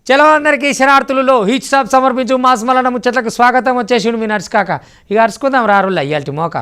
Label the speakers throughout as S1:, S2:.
S1: చలో అందరికీ శరణార్థులలో హీచ్ స్టాప్ సమర్పించు మాస్మలన ముచ్చట్లకు స్వాగతం. వచ్చేసిండు మీ నర్స్ కాక. ఇక అరుచుకుందాం రారుల్లా ఇయాల్టి మోక.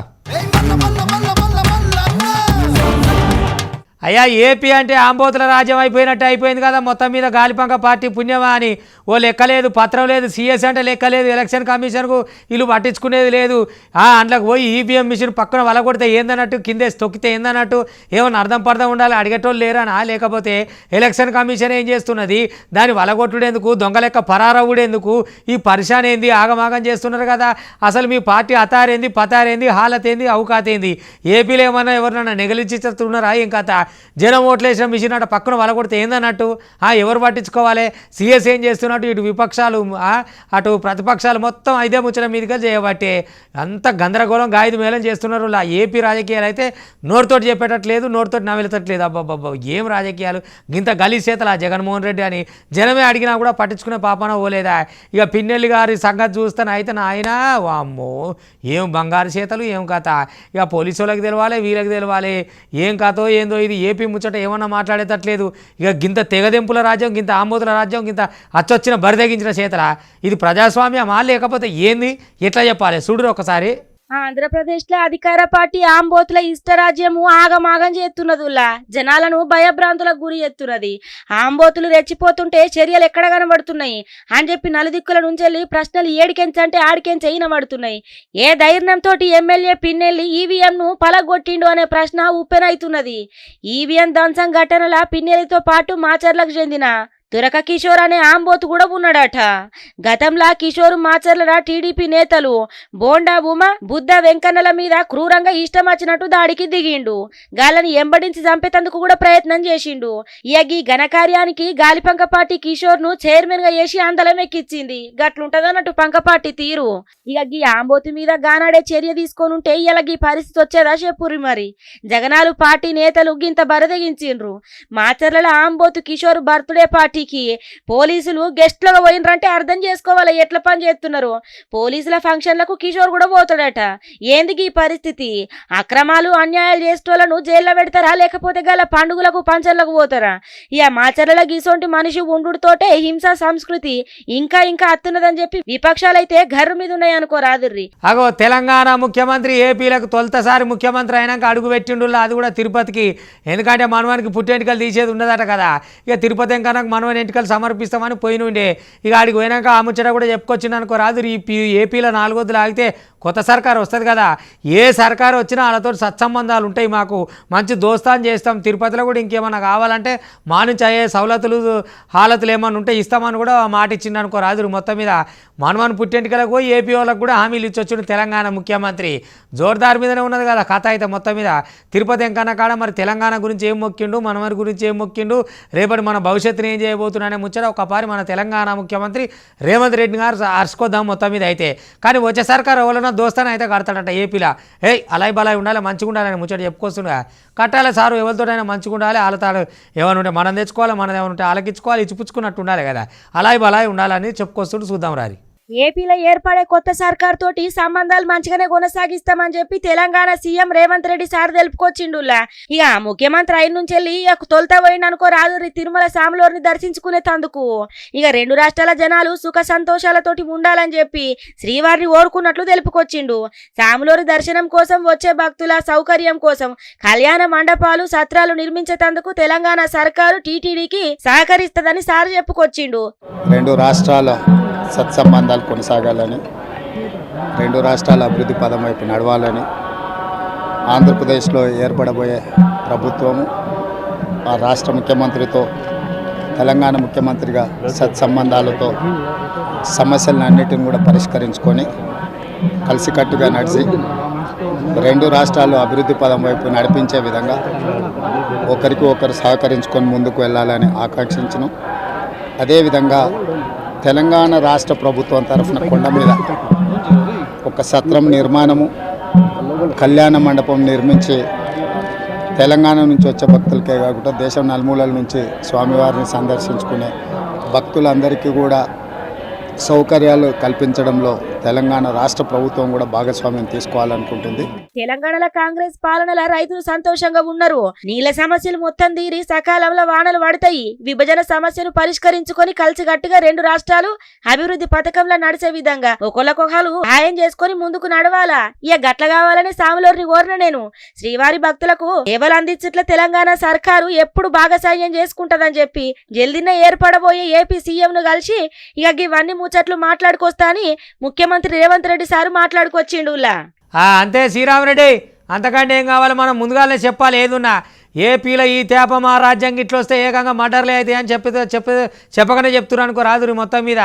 S1: అయ్యా ఏపీ అంటే ఆంబోతుల రాజ్యం అయిపోయినట్టు అయిపోయింది కదా. మొత్తం మీద గాలిపంక పార్టీ పుణ్యమా అని ఓ లెక్కలేదు, పత్రం లేదు, సిఎస్ అంటే లెక్కలేదు, ఎలక్షన్ కమిషన్కు వీళ్ళు పట్టించుకునేది లేదు. అందులోకి పోయి ఈవీఎం మిషన్ పక్కన వలగొడితే ఏందన్నట్టు, కిందేసి తొక్కితే ఏందన్నట్టు, ఏమన్నా అర్థం పర్థం ఉండాలి, అడిగేటోళ్ళు లేరనా? లేకపోతే ఎలక్షన్ కమిషన్ ఏం చేస్తున్నది, దాన్ని వలగొట్టుడేందుకు, దొంగ లెక్క పరారవుడేందుకు, ఈ పరిశాన్ ఏంది, ఆగమాగం చేస్తున్నారు కదా. అసలు మీ పార్టీ అతారేంది, పతారేంది, హాలత్ ఏంది, అవుకాతేంది? ఏపీలో ఏమన్నా ఎవరినన్నా నెగలిచ్చిస్తున్నారా? ఏం కథ? జనం ఓట్లేసిన మిషన్ అట పక్కన వలగొడితే ఏందన్నట్టు? ఎవరు పట్టించుకోవాలి? సీఎస్ ఏం చేస్తున్నట్టు? ఇటు విపక్షాలు అటు ప్రతిపక్షాలు మొత్తం ఇదే ముచ్చట మీదుగా చేయబట్టే అంత గందరగోళం గాయదు మేళం చేస్తున్నారు. ఏపీ రాజకీయాలు అయితే నోటితోటి చెప్పేటట్లేదు, నోటితోటి నవ్వెలతట్లేదు. అబ్బాబ్బా ఏం రాజకీయాలు, గింత గలీసేతలు ఆ జగన్మోహన్ రెడ్డి అని జనమే అడిగినా కూడా పట్టించుకునే పాపన పోలేదా? ఇక పిన్నెల్లి గారి సంగతి చూస్తాను అయితే నాయన వామ్మో ఏం బంగారు చేతలు, ఏం కథ. ఇక పోలీసు వాళ్ళకి తెలవాలి, వీళ్ళకి తెలవాలి ఏం కథో ఏందో. ఇది ఏపీ ముచ్చట ఏమన్నా మాట్లాడేటట్లేదు. ఇక గింత తెగదెంపుల రాజ్యం, గింత ఆంబోతుల రాజ్యం, గింత అచ్చొచ్చిన బరిదగించిన చేతల ఇది ప్రజాస్వామ్యమా లేకపోతే ఏంది? ఎట్లా చెప్పాలి చూడరు ఒకసారి.
S2: ఆంధ్రప్రదేశ్లో అధికార పార్టీ ఆంబోతుల ఇష్టరాజ్యము ఆగమాగం చేస్తున్నదిలా, జనాలను భయభ్రాంతులకు గురి చేస్తున్నది. ఆంబోతులు రెచ్చిపోతుంటే చర్యలు ఎక్కడ కనబడుతున్నాయి అని చెప్పి నలుదిక్కుల నుంచి ప్రశ్నలు ఏడికెంచంటే ఆడికెంచి అయినబడుతున్నాయి. ఏ ధైర్యంతో ఎమ్మెల్యే పిన్నెల్లి ఈవీఎంను పలగొట్టిండు అనే ప్రశ్న ఉప్పెనవుతున్నది. ఈవీఎం ధ్వంసం ఘటనల పిన్నెల్లితో పాటు మాచర్లకు చెందిన తురక కిషోర్ అనే ఆంబోతు కూడా ఉన్నాడట. గతంలో కిషోర్ మాచర్ల టీడీపీ నేతలు బోండా ఉమ, బుద్ధ వెంకన్నల మీద క్రూరంగా ఇష్టం వచ్చినట్టు దాడికి దిగిండు. గాలని ఎంబడించి చంపేతందుకు కూడా ప్రయత్నం చేసిండు. ఈ ఘనకార్యానికి గాలిపంక పార్టీ కిషోర్ ను చైర్మన్ గా చేసి అందలం ఎక్కించింది. గట్లుంటదన్నట్టు పంక పార్టీ తీరు. ఇక ఈ ఆంబోతు మీద గానాడే చర్య తీసుకొనుంటే ఇలా ఈ పరిస్థితి వచ్చేదా చెప్పుర్రి. మరి జగనాలు పార్టీ నేతలు గింత బరదగించిండ్రు. మాచర్ల ఆంబోతు కిషోర్ బర్త్డే పార్టీ పోలీసులు గెస్ట్లుగా పోయినరంటే అర్థం చేసుకోవాలి ఎట్లా పని చేస్తున్నారు. పోలీసుల ఫంక్షన్లకు కిషోర్ కూడా పోతాడట. ఏందికి ఈ పరిస్థితి? అక్రమాలు అన్యాయాలు చేసేటోళ్లను జైల్లో పెడతారా లేకపోతే గల పండుగలకు పంచర్లకు పోతారా? ఇక మాచర్ల గీసోంటి మనిషి ఉండుతోటే హింసా సంస్కృతి ఇంకా ఇంకా అత్తున్నదని చెప్పి విపక్షాలైతే గర్రు మీద ఉన్నాయి అనుకోరాదుర్రి.
S1: అగో తెలంగాణ ముఖ్యమంత్రి ఏపీలకు తొలతసారి ముఖ్యమంత్రి అయినాక అడుగు పెట్టిండు, అది కూడా తిరుపతికి. ఎందుకంటే మనవానికి పుట్టెంటికలు తీసేది ఉండదట కదా. ఇక తిరుపతి ఇంకా మనవని ఎంటికలు సమర్పిస్తామని పోయినుండే. ఇక ఆడికి పోయినాక ఆ ముచ్చట కూడా చెప్పుకొచ్చింది అనుకో రాదు. ఏపీలో 4 రోజులు ఆగితే కొత్త సర్కారు వస్తుంది కదా. ఏ సర్కారు వచ్చినా వాళ్ళతో సత్సంబంధాలు ఉంటాయి, మాకు మంచి దోస్తాన్ చేస్తాం. తిరుపతిలో కూడా ఇంకేమన్నా కావాలంటే మా నుంచి అయ్యే సవలతులు హాలతులు ఏమన్నా ఉంటే ఇస్తామని కూడా మాట ఇచ్చింది అనుకో రాదు. మొత్తం మీద మనవని పుట్టెంటికలకు పోయి ఏపీ వాళ్ళకు కూడా హామీలు ఇచ్చొచ్చుడు తెలంగాణ ముఖ్యమంత్రి. జోర్దార్ మీదనే ఉన్నది కదా కథ అయితే మొత్తం మీద. తిరుపతి ఎంకన్నా కాడ మరి తెలంగాణ గురించి ఏం మొక్కిండు, మనవరి గురించి ఏం మొక్కిండు, రేపటి మన భవిష్యత్తుని ఏం చేయబోతున్నానే ముచ్చట ఒకపారి మన తెలంగాణ ముఖ్యమంత్రి రేవంత్ రెడ్డి గారు అరుచుకోద్దాం మొత్తం మీద అయితే. కానీ వచ్చే సర్కారు ఎవరైనా దోస్తాను అయితే కడతాడట ఏపీలో. అలాయ్ బలాయి ఉండాలి, మంచిగా ఉండాలని ముచ్చట చెప్పుకొస్తుండగా కట్టాలి సారు. ఎవరితోనైనా మంచిగా ఉండాలి, వాళ్ళతో ఏమైనా ఉంటే మనం తెచ్చుకోవాలి, మనం ఏమైనా ఉంటే ఆలకించుకోవాలి, ఇచ్చిపుచ్చుకున్నట్టు ఉండాలి కదా. అలాయ్ బలాయి ఉండాలని చెప్పుకొస్తుంటూ చూద్దాం రారి.
S2: ఏపీలో ఏర్పడే కొత్త సర్కార్ తోటి సంబంధాలు మంచిగానే కొనసాగిస్తామని చెప్పి తెలంగాణ సీఎం రేవంత్ రెడ్డి సార్ తెలుపుకొచ్చిండులా. ఇక ముఖ్యమంత్రి అయిన నుంచి వెళ్ళి తొలుత పోయిండు అనుకో రాదు తిరుమల సాములోరిని దర్శించుకునే తందుకు. ఇక 2 రాష్ట్రాల జనాలు సుఖ సంతోషాలతోటి ఉండాలని చెప్పి శ్రీవారిని ఓరుకున్నట్లు తెలుపుకొచ్చిండు. సాములోరి దర్శనం కోసం వచ్చే భక్తుల సౌకర్యం కోసం కళ్యాణ మండపాలు, సత్రాలు నిర్మించేందుకు తెలంగాణ సర్కారు టీటీడీకి సహకరిస్తుందని సార్ చెప్పుకొచ్చిండు.
S3: 2 రాష్ట్రాల సత్సంబంధాలు కొనసాగాలని, 2 రాష్ట్రాల అభివృద్ధి పదం వైపు నడవాలని, ఆంధ్రప్రదేశ్లో ఏర్పడబోయే ప్రభుత్వము ఆ రాష్ట్ర ముఖ్యమంత్రితో తెలంగాణ ముఖ్యమంత్రిగా సత్సంబంధాలతో సమస్యలన్నిటిని కూడా పరిష్కరించుకొని కలిసికట్టుగా నడిచి 2 రాష్ట్రాలు అభివృద్ధి పదం వైపు నడిపించే విధంగా ఒకరికి ఒకరు సహకరించుకొని ముందుకు వెళ్ళాలని ఆకాంక్షించను. అదేవిధంగా తెలంగాణ రాష్ట్ర ప్రభుత్వం తరఫున కొండ మీద ఒక సత్రం నిర్మాణము, కళ్యాణ మండపం నిర్మించి తెలంగాణ నుంచి వచ్చే భక్తులకే కాకుండా దేశం నలుమూలల నుంచి స్వామివారిని సందర్శించుకునే భక్తులందరికీ కూడా సౌకర్యాలు కల్పించడంలో తెలంగాణ రాష్ట్ర ప్రభుత్వం కూడా భాగస్వామ్యం తీసుకోవాలనుకుంటుంది.
S2: తెలంగాణలో కాంగ్రెస్ పాలనలో రైతులు సంతోషంగా ఉన్నారు. నీళ్ళ సమస్యలు మొత్తం తీరి సకాలంలో వానలు పడతాయి. విభజన సమస్యను పరిష్కరించుకొని కలిసికట్టుగా రెండు రాష్ట్రాలు అభివృద్ధి పథకంలో నడిచే విధంగా ఒకళ్ళకొకళ్ళు సాయం చేసుకొని ముందుకు నడవాలా. ఇక గట్ల కావాలని సాములోని కోరిన నేను శ్రీవారి భక్తులకు సేవలు అందించట్ల తెలంగాణ సర్కారు ఎప్పుడు బాగా సాయం చేసుకుంటదని చెప్పి జల్దిన ఏర్పడబోయే ఏపీ సీఎం ను కలిసి ఇక ఇవన్నీ ముచ్చట్లు మాట్లాడుకొస్తా అని ముఖ్యమంత్రి రేవంత్ రెడ్డి సారు మాట్లాడుకొచ్చిండు.
S1: అంతే శ్రీరామరెడ్డి, అంతకంటే ఏం కావాలి? మనం ముందుగానే చెప్పాలి ఏదున్నా. ఏపీలో ఈ తేప మా రాజ్యం ఇట్లా వస్తే ఏకంగా మర్డర్లే అయితే అని చెప్పకనే చెప్తున్నారు అనుకో రాదు. మొత్తం మీద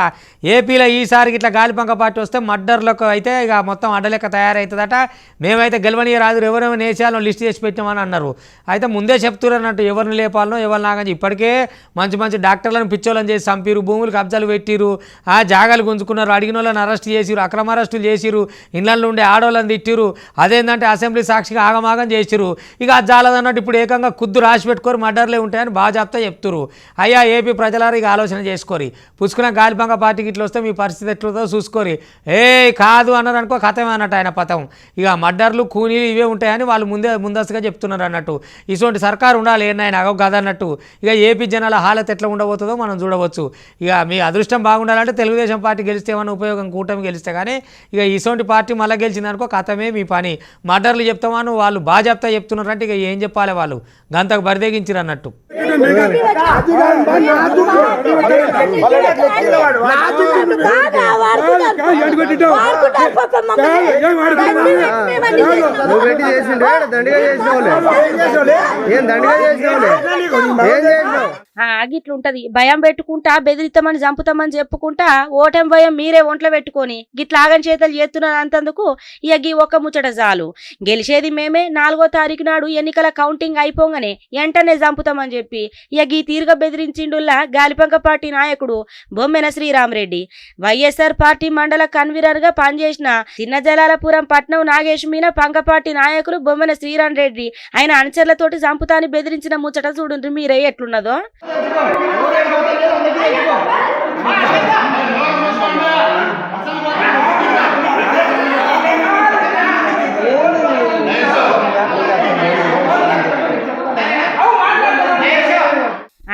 S1: ఏపీలో ఈసారికి ఇట్లా గాలిపంక పార్టీ వస్తే మర్డర్లకు అయితే ఇక మొత్తం అడ్డలెక్క తయారవుతుందట. మేమైతే గెలవని రాదు, ఎవరెవరు నేసాలో లిస్ట్ చేసి పెట్టామని అన్నారు. అయితే ముందే చెప్తున్నారు అన్నట్టు ఎవరిని లేపాలనో ఎవరు నాగని. ఇప్పటికే మంచి మంచి డాక్టర్లను పిచ్చోళ్ళని చేసి చంపిరు, భూములు కబ్జాలు పెట్టిరు, ఆ జాగాలు గుంజుకున్నారు, అడిగిన వాళ్ళని అరెస్ట్ చేసిరు, అక్రమ అరెస్టులు చేసిరు, ఇళ్ళల్లో ఉండే ఆడవాళ్ళని తిట్టిరు. అదేంటంటే అసెంబ్లీ సాక్షిగా ఆగమాగం చేసిరు. ఇక అది జాలదన్నట్టు ఇప్పుడు ఏకంగా కుద్దు రాసి పెట్టుకోరు మర్డర్లే ఉంటాయని బాగా చెప్తురు. అయ్యా ఏపీ ప్రజలారు ఇక ఆలోచన చేసుకోరి. పుచ్చుకున్న గాలిపంక పార్టీకి ఇట్లా వస్తే మీ పరిస్థితి ఎట్లుందో చూసుకోరి. కాదు అన్నారు అనుకో కథమే అన్నట్టు ఆయన పథం. ఇక మర్డర్లు కూనీలు ఇవే ఉంటాయని వాళ్ళు ముందస్తుగా చెప్తున్నారు అన్నట్టు. ఇటువంటి సర్కారు ఉండాలి ఏనాయన అగో కథ అన్నట్టు. ఇక ఏపీ జనాల హాలత్ ఎట్లా ఉండబోతుందో మనం చూడవచ్చు. ఇక మీ అదృష్టం బాగుండాలంటే తెలుగుదేశం పార్టీ గెలిస్తే ఏమన్నా ఉపయోగం, కూటమి గెలిస్తే. కానీ ఇక ఇటువంటి పార్టీ మళ్ళీ గెలిచిందనుకో కథమే మీ పని. మర్డర్లు చెప్తామని వాళ్ళు బాగా చెప్తున్నారంటే ఇక ఏం చెప్పాలి? వాళ్ళు గంతకు బరిదెగించిరు అన్నట్టు.
S2: గిట్లుంటది. భయం పెట్టుకుంటా బెదిరిస్తామని చంపుతామని చెప్పుకుంటా ఓటమి భయం మీరే ఒంట్లో పెట్టుకొని గిట్ల ఆగం చేతలు చేస్తున్నారు అంతందుకు ఇక గీ ఒక్క ముచ్చట చాలు. గెలిచేది మేమే. 4వ తారీఖు నాడు ఎన్నికల కౌంటింగ్ అయిపోగానే వెంటనే చంపుతామని చెప్పి ఇక గీ తీరుగా బెదిరించిండుల్లా గాలిపంక పార్టీ నాయకుడు బొమ్మెన శ్రీరామరెడ్డి. వైఎస్ఆర్ పార్టీ మండల కన్వీనర్ గా పనిచేసిన చిన్న జలాలపురం పట్నం నాగేష్ మీన పంకపార్టీ నాయకులు బొమ్మెన శ్రీరామ్ రెడ్డి ఆయన అనుచరులతోటి చంపుతాని బెదిరించిన ముచ్చట చూడండి మీరే ఎట్లున్నదో.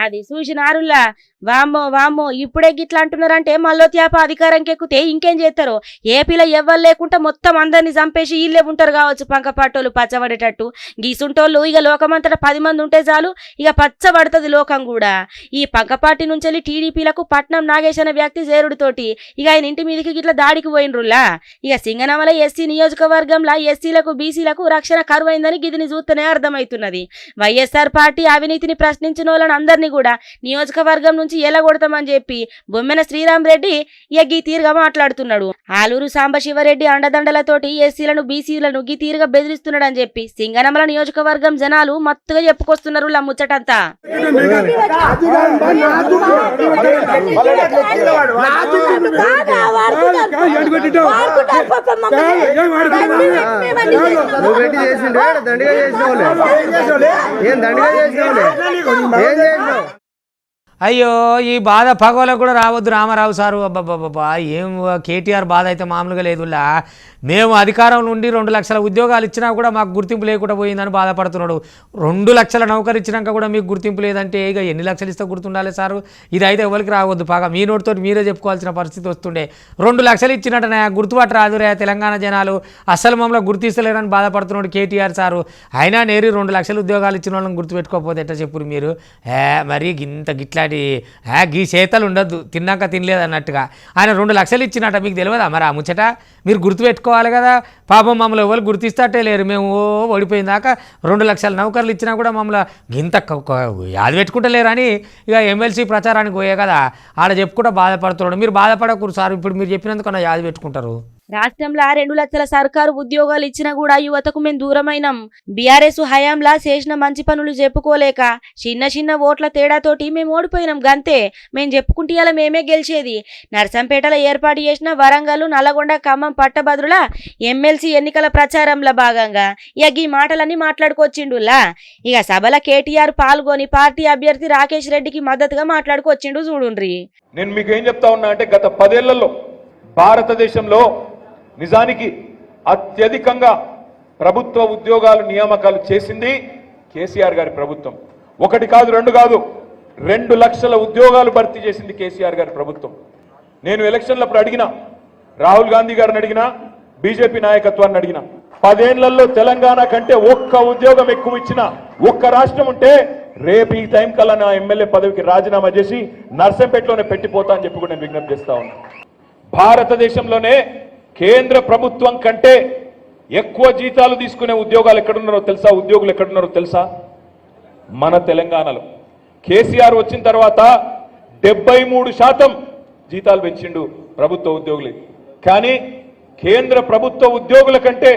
S2: అది చూసినారులా. వామ్మో ఇప్పుడే గిట్లా అంటున్నారంటే మళ్ళీ త్యాప అధికారంకి ఎక్కితే ఇంకేం చేస్తారు? ఏపీలో ఎవ్వరు లేకుండా మొత్తం అందరినీ చంపేసి వీళ్ళే ఉంటారు కావచ్చు పంకపాటోళ్ళు పచ్చబడేటట్టు. గీసుంటోళ్ళు ఇక లోకమంతటా 10 మంది ఉంటే చాలు ఇక పచ్చబడుతుంది లోకం కూడా. ఈ పంకపాటి నుంచి టీడీపీలకు పట్నం నాగేశ్ అనే వ్యక్తి చేరుడుతోటి ఇక ఆయన ఇంటి మీదకి గిట్లా దాడికి పోయినరులా. ఇక సింగనమల ఎస్సీ నియోజకవర్గంలో ఎస్సీలకు బీసీలకు రక్షణ కరువైందని గిదిని చూస్తేనే అర్థమవుతున్నది. వైఎస్ఆర్ పార్టీ అవినీతిని ప్రశ్నించిన వాళ్ళని అందరినీ కూడా నియోజకవర్గం నుంచి ఎలగొడతామని చెప్పి బొమ్మెన శ్రీరామ్ రెడ్డి గీ తీరుగా మాట్లాడుతున్నాడు. ఆలూరు సాంబశివరెడ్డి అండదండలతోటి ఎస్సీలను బీసీలను గీ తీరుగా బెదిరిస్తున్నాడు అని చెప్పి సింగనమల నియోజకవర్గం జనాలు మత్తుగా చెప్పుకొస్తున్నారు ముచ్చటంతా.
S1: అయ్యో ఈ బాధ పగోలకు కూడా రావద్దు రామారావు సారు. అబ్బాబ్బాబ్బా ఏం కేటీఆర్ బాధ అయితే మామూలుగా లేదులా. మేము అధికారంలో ఉండి 2 లక్షల ఉద్యోగాలు ఇచ్చినా కూడా మాకు గుర్తింపు లేకుండా పోయిందని బాధపడుతున్నాడు. 2 లక్షల నౌకరు ఇచ్చినాక కూడా మీకు గుర్తింపు లేదంటే ఇక ఎన్ని లక్షలు ఇస్తే గుర్తుండాలి సారు? ఇదైతే ఎవరికి రావద్దు. పగా మీ నోటితో మీరే చెప్పుకోవాల్సిన పరిస్థితి వస్తుండే. 2 లక్షలు ఇచ్చినట్టనే గుర్తుపట్టు రాదురే తెలంగాణ జనాలు. అస్సలు మమ్మల్ని గుర్తిస్తలేరని బాధపడుతున్నాడు కేటీఆర్ సారు. అయినా నేరు 2 లక్షల ఉద్యోగాలు ఇచ్చిన వాళ్ళని గుర్తుపెట్టుకోకపోతే ఎట్లా చెప్పురు మీరు? మరి గిట్లాంటి గీ చేతలు ఉండద్దు, తిన్నాక తినలేదు అన్నట్టుగా. ఆయన 2 లక్షలు ఇచ్చినట్ట మీకు తెలియదా మరి ఆ ముచ్చట? మీరు గుర్తుపెట్టుకోవాలి కదా. పాపం మమ్మల్ని ఎవరు గుర్తిస్తట్టే లేరు. మేము ఓడిపోయిందాక 2 లక్షల నౌకర్లు ఇచ్చినా కూడా మమ్మల్ని గింత యాది పెట్టుకుంటలేరు అని ఇక ఎమ్మెల్సీ ప్రచారానికి పోయే కదా ఆడ చెప్పుకుంటూ బాధపడుతున్నాడు. మీరు బాధపడకూడదు సార్. ఇప్పుడు మీరు చెప్పినందుకన్నా యాది పెట్టుకుంటారు.
S2: రాష్ట్రంలో 2 లక్షల సర్కారు ఉద్యోగాలు ఇచ్చినా కూడా యువతకు మేము దూరమైనాం. బీఆర్ఎస్ హయాంలా చేసిన మంచి పనులు చెప్పుకోలేక చిన్న ఓట్ల తేడాతోటి మేము ఓడిపోయినాం. గంతే మేము చెప్పుకుంటే ఇలా మేమే గెలిచేది. నర్సంపేటలో ఏర్పాటు చేసిన వరంగల్, నల్లగొండ, ఖమ్మం పట్టభద్రుల ఎమ్మెల్సీ ఎన్నికల ప్రచారంలో భాగంగా ఇక ఈ మాటలన్నీ మాట్లాడుకొచ్చిండులా. ఇక సభల కేటీఆర్ పాల్గొని పార్టీ అభ్యర్థి రాకేష్ రెడ్డికి మద్దతుగా మాట్లాడుకొచ్చిండు చూడుండ్రి.
S4: నేను మీకు ఏం చెప్తా ఉన్నా అంటే గత 10 ఏళ్లలో భారతదేశంలో నిజానికి అత్యధికంగా ప్రభుత్వ ఉద్యోగాలు నియామకాలు చేసింది కేసీఆర్ గారి ప్రభుత్వం. ఒకటి కాదు, రెండు కాదు, 2 లక్షల ఉద్యోగాలు భర్తీ చేసింది కేసీఆర్ గారి ప్రభుత్వం. నేను ఎలక్షన్లప్పుడు అడిగినా, రాహుల్ గాంధీ గారిని అడిగినా, బీజేపీ నాయకత్వాన్ని అడిగినా, 10 ఏళ్లలో తెలంగాణ కంటే ఒక్క ఉద్యోగం ఎక్కువ ఇచ్చిన ఒక్క రాష్ట్రం ఉంటే రేపు ఈ టైం కల్లా నా ఎమ్మెల్యే పదవికి రాజీనామా చేసి నర్సంపేటలోనే పెట్టిపోతా అని చెప్పి కూడా నేను విజ్ఞప్తి చేస్తా ఉన్నా. భారతదేశంలోనే కేంద్ర ప్రభుత్వం కంటే ఎక్కువ జీతాలు తీసుకునే ఉద్యోగులు ఎక్కడున్నారో తెలుసా? మన తెలంగాణలో. కేసీఆర్ వచ్చిన తర్వాత 73% జీతాలు పెంచిండు ప్రభుత్వ ఉద్యోగులు. కానీ కేంద్ర ప్రభుత్వ ఉద్యోగుల కంటే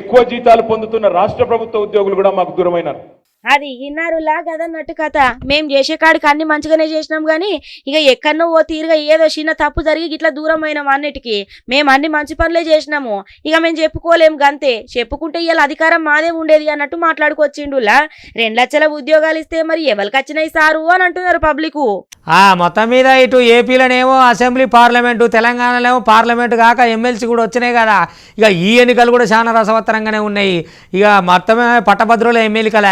S4: ఎక్కువ జీతాలు పొందుతున్న రాష్ట్ర ప్రభుత్వ ఉద్యోగులు కూడా మాకు దూరమైనారు.
S2: అది ఇన్నారులా గదన్నట్టు కథ. మేం చేసే కాడికి అన్ని మంచిగానే చేసినాం గానీ ఇక ఎక్కడనో ఓ తీరుగా ఏదో చిన్న తప్పు జరిగి ఇట్లా దూరం అయినాం అన్నిటికీ. మేము అన్ని మంచి పనులే చేసినాము, ఇక మేము చెప్పుకోలేం గంతే. చెప్పుకుంటే ఇవాళ అధికారం మాదే ఉండేది అన్నట్టు మాట్లాడుకొచ్చిండులా. 2 లక్షల ఉద్యోగాలు ఇస్తే మరి ఎవరికి వచ్చినాయి సారు అని అంటున్నారు పబ్లిక్.
S1: మొత్తం మీద ఇటు ఏపీలోనేమో అసెంబ్లీ పార్లమెంటు, తెలంగాణలో పార్లమెంటు కాక ఎమ్మెల్సీ కూడా వచ్చినాయి కదా. ఇక ఈ ఎన్నికలు కూడా చాలా రసవత్తరంగానే ఉన్నాయి. ఇక మొత్తమే పట్టభద్రుల ఎన్నికల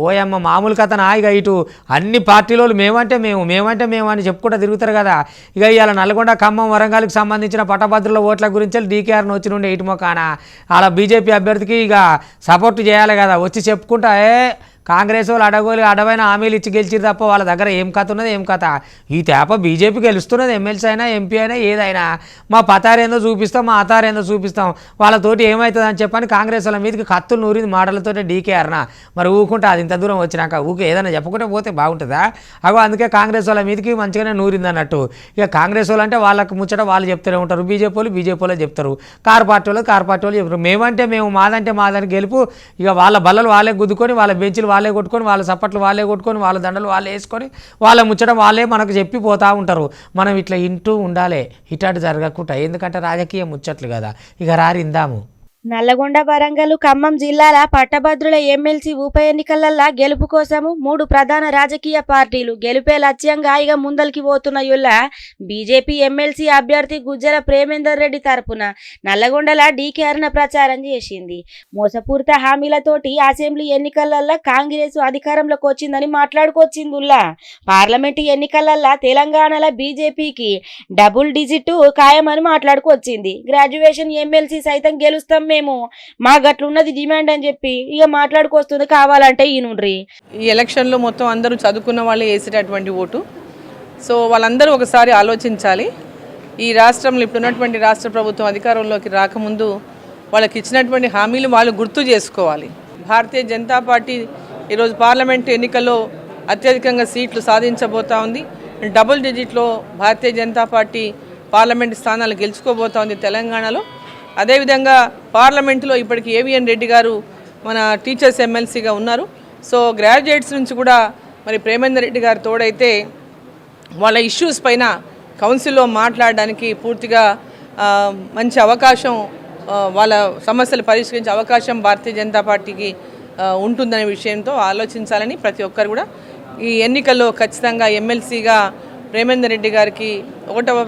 S1: ఓయమ్మ మామూలు కథనా. ఇక ఇటు అన్ని పార్టీలు మేమంటే మేము అని చెప్పుకుంటూ తిరుగుతారు కదా. ఇక ఇవాళ నల్గొండ, ఖమ్మం, వరంగల్కి సంబంధించిన పట్టభద్రుల ఓట్ల గురించి డీకేఆర్ని వచ్చి నుండి ఇటు మొక్కాన అలా బీజేపీ అభ్యర్థికి ఇక సపోర్ట్ చేయాలి కదా. వచ్చి చెప్పుకుంటా కాంగ్రెస్ వాళ్ళు అడవైన హామీలు ఇచ్చి గెలిచిరు తప్ప వాళ్ళ దగ్గర ఏం కథ ఉన్నది, ఏం కథ. ఈ తేప బీజేపీ గెలుస్తున్నది, ఎమ్మెల్సీ అయినా ఎంపీ అయినా ఏదైనా. మా పతారేందో చూపిస్తాం, మా అతారేందో చూపిస్తాం, వాళ్ళతోటి ఏమవుతుంది అని చెప్పని కాంగ్రెస్ వాళ్ళ మీదకి కత్తులు నూరింది మాటలతో డీకేఆర్నా. మరి ఊకుంటే అది ఇంత దూరం వచ్చినాక ఊకే ఏదైనా చెప్పుకుంటే పోతే బాగుంటుందా? అందుకే కాంగ్రెస్ వాళ్ళ మీదకి మంచిగానే నూరింది అన్నట్టు. ఇక కాంగ్రెస్ వాళ్ళు అంటే వాళ్ళకు ముచ్చట వాళ్ళు చెప్తూనే ఉంటారు, బీజేపీ వాళ్ళు చెప్తారు, కారు పార్టీ వాళ్ళు చెప్తారు. మేమంటే మేము, మాదంటే మాదని గెలుపు. ఇక వాళ్ళ బల్లలు వాళ్ళే గుద్దుకొని, వాళ్ళ బెంచ్లు వాళ్ళే కొట్టుకొని, వాళ్ళ సప్పట్లు వాళ్ళే కొట్టుకొని, వాళ్ళ దండలు వాళ్ళే వేసుకొని, వాళ్ళ ముచ్చడం వాళ్ళే మనకు చెప్పిపోతూ ఉంటారు. మనం ఇట్లా ఇంటూ ఉండాలి, ఇటాటు జరగకుండా. ఎందుకంటే రాజకీయ ముచ్చట్లు కదా. ఇక రారిందాము.
S2: నల్లగొండ, వరంగల్, ఖమ్మం జిల్లాల పట్టభద్రుల ఎమ్మెల్సీ ఉప ఎన్నికలల్లా గెలుపు కోసము 3 ప్రధాన రాజకీయ పార్టీలు గెలుపే లక్ష్యంగా ఇక ముందలికి పోతున్నాయుల్లా. బీజేపీ ఎమ్మెల్సీ అభ్యర్థి గుజ్జల ప్రేమేందర్ రెడ్డి తరపున నల్లగొండల డీకేఆర్న ప్రచారం చేసింది. మోసపూరిత హామీలతోటి అసెంబ్లీ ఎన్నికలల్లా కాంగ్రెస్ అధికారంలోకి వచ్చిందని మాట్లాడుకొచ్చిందిల్లా. పార్లమెంటు ఎన్నికలల్లా తెలంగాణలో బీజేపీకి డబుల్ డిజిట్ ఖాయమని మాట్లాడుకొచ్చింది. గ్రాడ్యుయేషన్ ఎమ్మెల్సీ సైతం గెలుస్తాం మేము, మా గట్లున్నది డిమాండ్ అని చెప్పి ఇక మాట్లాడుకొస్తుంది. కావాలంటే ఈనుండ్రి.
S5: ఈ ఎలక్షన్లో మొత్తం అందరూ చదువుకున్న వాళ్ళే వేసేటటువంటి ఓటు. సో వాళ్ళందరూ ఒకసారి ఆలోచించాలి. ఈ రాష్ట్రంలో ఇప్పుడున్నటువంటి రాష్ట్ర ప్రభుత్వం అధికారంలోకి రాకముందు వాళ్ళకి ఇచ్చినటువంటి హామీలు వాళ్ళు గుర్తు చేసుకోవాలి. భారతీయ జనతా పార్టీ ఈరోజు పార్లమెంటు ఎన్నికల్లో అత్యధికంగా సీట్లు సాధించబోతా ఉంది. Double డిజిట్లో Bharatiya Janata party parliament స్థానాలు గెలుచుకోబోతా ఉంది తెలంగాణలో. అదేవిధంగా పార్లమెంటులో ఇప్పటికి ఏవిఎన్ రెడ్డి గారు మన టీచర్స్ ఎమ్మెల్సీగా ఉన్నారు. సో గ్రాడ్యుయేట్స్ నుంచి కూడా మరి ప్రేమేందర్ రెడ్డి గారు తోడైతే వాళ్ళ ఇష్యూస్ పైన కౌన్సిల్లో మాట్లాడడానికి పూర్తిగా మంచి అవకాశం, వాళ్ళ సమస్యలు పరిష్కరించే అవకాశం భారతీయ జనతా పార్టీకి ఉంటుందనే విషయంతో ఆలోచించాలని ప్రతి ఒక్కరు కూడా ఈ ఎన్నికల్లో ఖచ్చితంగా ఎమ్మెల్సీగా ప్రేమేందర్ రెడ్డి గారికి 1వ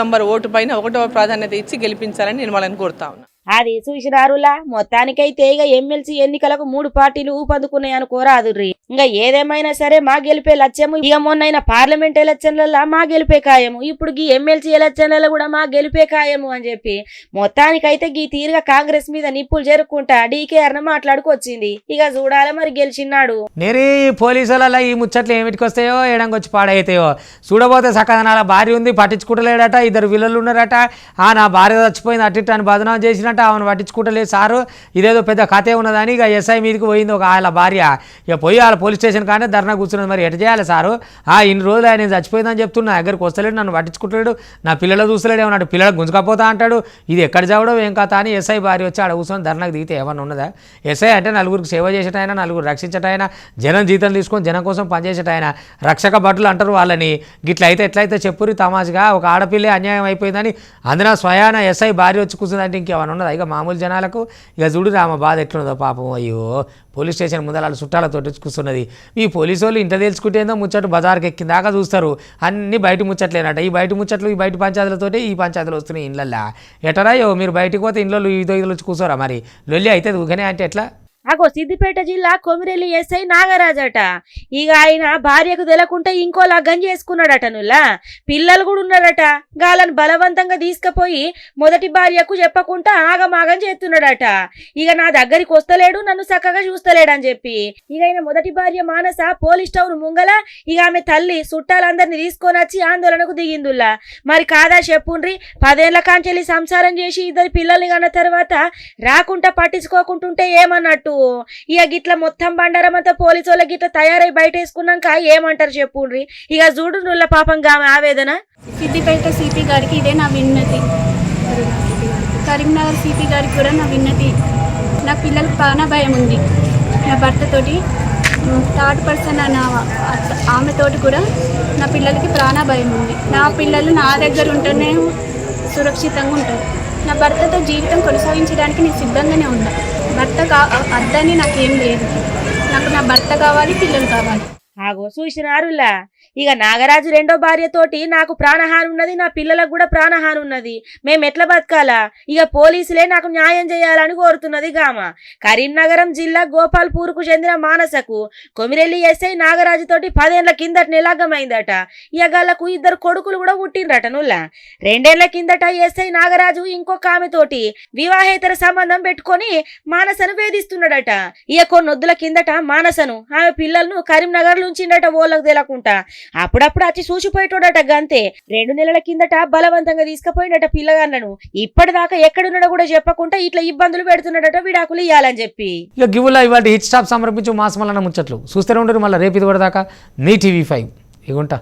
S5: నంబర్ ఓటు పైన 1వ ప్రాధాన్యత ఇచ్చి గెలిపించాలని నేను వాళ్ళని కోరుతా ఉన్నా.
S2: అది చూసినారులా. మొత్తానికైతే ఇక ఎమ్మెల్సీ ఎన్నికలకు 3 పార్టీలు ఊపందుకున్నాయి అనుకోరాదుర్రి. ఇంకా ఏదేమైనా సరే మా గెలిపే లక్ష్యము. ఇక మొన్నైన పార్లమెంట్ ఎలక్షన్లలో మా గెలిపే ఖాయము, ఇప్పుడు ఈ ఎమ్మెల్సీ ఎలక్షన్లలో కూడా మా గెలిపే ఖాయము అని చెప్పి మొత్తానికైతే ఈ తీరుగా కాంగ్రెస్ మీద నిప్పులు జరుపుకుంటా డీకేఆర్ను మాట్లాడుకొచ్చింది. ఇక చూడాలి మరి గెలిచినాడు.
S1: నేరి పోలీసులలో ఈ ముచ్చట్లు ఏమిటికి వస్తాయో, ఏడంకొచ్చి పాడైతాయో చూడబోతే. సకదనాల భార్య ఉంది, పట్టించుకుంటలేడట. 2 పిల్లలు ఉన్నారట. నా భార్య చచ్చిపోయింది అట్టిట్టు అని బదనాం చేసినట్టు ఆమెను పట్టించుకుంటలేదు సారు. ఇదేదో పెద్ద కథే ఉన్నదని ఇక ఎస్ఐ మీదకి పోయింది ఒక వాళ్ళ భార్య. ఇక పోయి వాళ్ళ పోలీస్ స్టేషన్ కానీ ధర్నా కూర్చున్నది. మరి ఎట్లా చేయాలి సారు? ఇన్ని రోజులు ఆయన చచ్చిపోయిందని చెప్తున్నా, దగ్గరికి వస్తలేడు, నన్ను పట్టించుకుంటలేడు, నా పిల్లలు చూస్తలేడు, ఏమన్నాడు పిల్లలకు గుంజుకపోతా అంటాడు. ఇది ఎక్కడ చదవడం ఏం కథ అని ఎస్ఐ భార్య వచ్చి ఆడ కూర్చొని ధర్నాకు దిగితే ఏమన్నా ఉన్నదా? ఎస్ఐ అంటే నలుగురికి సేవ చేసేటైనా, నలుగురు రక్షించటైనా, జనం జీతం తీసుకొని జనం కోసం పనిచేసేటైనా. రక్షక భటులు అంటారు వాళ్ళని. గిట్ల అయితే ఎట్లయితే చెప్పురి తమాషగా ఒక ఆడపిల్లే అన్యాయం అయిపోయిందని అందున స్వయాన ఎస్ఐ భార్య వచ్చి కూర్చుందంటే ఇంకేమన్నా ఉన్నదా ఇక మామూలు జనాలకు ఇక చూడు రామ బాధ ఎట్లున్నదో పాపం అయ్యో పోలీస్ స్టేషన్ ముందర వాళ్ళ చుట్టాలతో కూర్చున్నది ఈ పోలీసు వాళ్ళు ఇంట తెలుసుకుంటేందో ముచ్చట బజార్కి ఎక్కిందాకా చూస్తారు అన్ని బయట ముచ్చట్లేనట ఈ బయట ముచ్చట్లు ఈ బయట పంచాయతీలతోటే ఈ పంచాయతీలు వస్తున్నాయి ఇండ్లల్లా ఎటరాయో మీరు బయటకు పోతే ఇంట్లో ఇదో వచ్చి కూర్చోరా మరి లొల్లి అయితే ఊగనే అంటే ఎట్లా
S2: అగో సిద్దిపేట జిల్లా కొమిరెల్లి ఎస్ఐ నాగరాజట ఇక ఆయన భార్యకు తెలకుంటే ఇంకో లగ్గం చేసుకున్నాడట నుల్లా పిల్లలు కూడా ఉన్నారట గాలను బలవంతంగా తీసుకుపోయి మొదటి భార్యకు చెప్పకుండా ఆగమాగం చేస్తున్నాడట ఇక నా దగ్గరికి వస్తలేడు నన్ను చక్కగా చూస్తలేడని చెప్పి ఇక ఆయన మొదటి భార్య మానస పోలీస్ టౌన్ ముంగల ఇక ఆమె తల్లి చుట్టాలందరినీ తీసుకొని వచ్చి ఆందోళనకు దిగిందుల్లా మరి కాదా చెప్పుండ్రి 10 ఏళ్ల కాంచెల్లి సంసారం చేసి 2 పిల్లల్ని కన్న తర్వాత రాకుండా పట్టించుకోకుంటుంటే ఏమన్నట్టు ఇక గిట్ల మొత్తం బండారం అంతా పోలీసు వాళ్ళకి గిట్ల తయారై బయట వేసుకున్నాక ఏమంటారు చెప్పుండ్రి ఇక చూడు నుల్ల పాపం గామె ఆవేదన
S6: సిద్దిపేట సిపి గారికి ఇదే నా విన్నతి, కరీంనగర్ సిపి గారికి కూడా నా విన్నతి. నా పిల్లలకు ప్రాణ భయం ఉంది. నా భర్తతోటి థర్డ్ పర్సన్ అన్న ఆమెతోటి కూడా నా పిల్లలకి ప్రాణ భయం ఉంది. నా పిల్లలు నా దగ్గర ఉంటేనే సురక్షితంగా ఉంటారు. నా భర్తతో జీవితం కొనసాగించడానికి నేను సిద్ధంగానే ఉన్నా. భర్త అద్దని నాకేం లేదు. నాకు నా భర్త కావాలి, పిల్లలు కావాలి.
S2: ఆగో చూసినారులా ఇక నాగరాజు రెండో భార్యతోటి నాకు ప్రాణహాని ఉన్నది, నా పిల్లలకు కూడా ప్రాణహాని ఉన్నది, మేము ఎట్లా బతకాలా, ఇక పోలీసులే నాకు న్యాయం చేయాలని కోరుతున్నది గామ. కరీంనగరం జిల్లా గోపాల్పూర్కు చెందిన మానసకు కొమిరెల్లి ఎస్ఐ నాగరాజు తోటి 10 ఏళ్ల కిందట నిలగ్గమైందట. ఇక గాళ్లకు 2 కొడుకులు కూడా పుట్టిండ్రట నుల్లా. 2 ఏళ్ల కిందట ఎస్ఐ నాగరాజు ఇంకొక ఆమెతోటి వివాహేతర సంబంధం పెట్టుకొని మానసను వేధిస్తున్నాడట. ఇక కొన్నొద్దుల కిందట మానసను ఆమె పిల్లలను కరీంనగర్ ఉంచిండట ఓళ్ళకు తెలకుంటా. అప్పుడప్పుడు వచ్చి చూసిపోయేటోడట గంతే. 2 నెలల కిందట బలవంతంగా తీసుకుపోయినట పిల్లగాళ్ళను. ఇప్పటిదాకా ఎక్కడున్నాడో కూడా చెప్పకుండా ఇట్లా ఇబ్బందులు పెడుతున్నాడట విడాకులు ఇవ్వాలని చెప్పి.
S1: ఇక గివ్వులా ఇవాళ హిట్ స్టాప్ సమర్పించు మాసమల్లన్న ముచ్చట్లు చూస్తూనే ఉండరు. మళ్ళీ రేపు ఇది కూడా దాకా మీ TV5 ఇగుంటా.